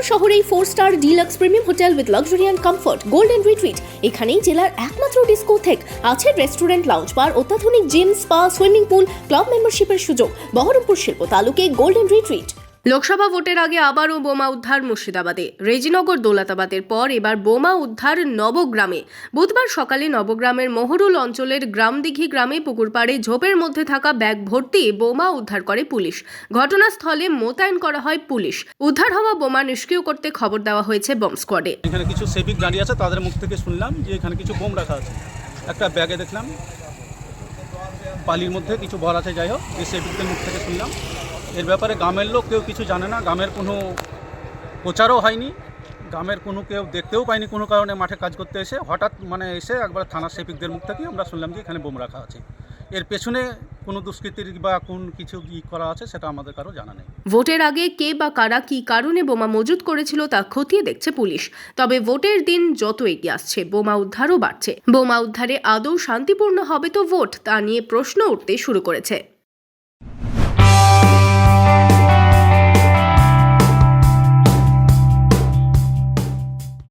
শহরেই 4 star deluxe premium hotel with luxury and comfort golden retreat. এখানেই জেলার একমাত্র ডিস্কোথেক, আছে রেস্টুরেন্ট, লাউঞ্জ বার, অত্যাধুনিক gym, spa, swimming pool, club মেম্বারশিপের সুযোগ। বহরমপুর শিল্প তালুকে গোল্ডেন রিট্রিট। লোকসভা ভোটের আগে আবারও বোমা উদ্ধার মুর্শিদাবাদে। রেজিনগর দৌলতাবাদের পর এবার বোমা উদ্ধার নবগ্রামে। বুধবার সকালে নবগ্রামের মহরুল অঞ্চলের গ্রামদিঘি গ্রামে পুকুরপাড়ে ঝোপের মধ্যে থাকা ব্যাগ ভর্তি বোমা উদ্ধার করে পুলিশ। ঘটনাস্থলে মোতায়েন করা হয় পুলিশ। উদ্ধার হওয়া বোমা নিষ্ক্রিয় করতে খবর দেওয়া হয়েছে বম স্কোয়াডে। এখানে কিছু সেবিক দাঁড়িয়ে আছে, তাদের মুখ থেকে শুনলাম যে এখানে কিছু বোম রাখা আছে। একটা ব্যাগে দেখলাম পালির মধ্যে কিছু ভর আছে। যাই হোক, যে সেবিকদের মুখ থেকে শুনলাম। এর ব্যাপারে গ্রামের লোক কেউ কিছু জানে না, গ্রামের কোনো প্রচারও হয়নি, গ্রামের কোনো কেউ দেখতেও পায়নি। কোনো কারণে মাঠে কাজ করতে এসে হঠাৎ এসে একবার থানার সেবিকদের মুখ থেকে আমরা শুনলাম যে এখানে বোম রাখা আছে। এর পেছনে কোনো দুষ্কৃতির বা কোন কিছু করা আছে সেটা আমাদের কারো জানা নেই। ভোটের আগে কে বা কারা কী কারণে বোমা মজুত করেছিল তা খতিয়ে দেখছে পুলিশ। তবে ভোটের দিন যত এগিয়ে আসছে বোমা উদ্ধারও বাড়ছে। বোমা উদ্ধারে আদৌ শান্তিপূর্ণ হবে তো ভোট, তা নিয়ে প্রশ্ন উঠতে শুরু করেছে।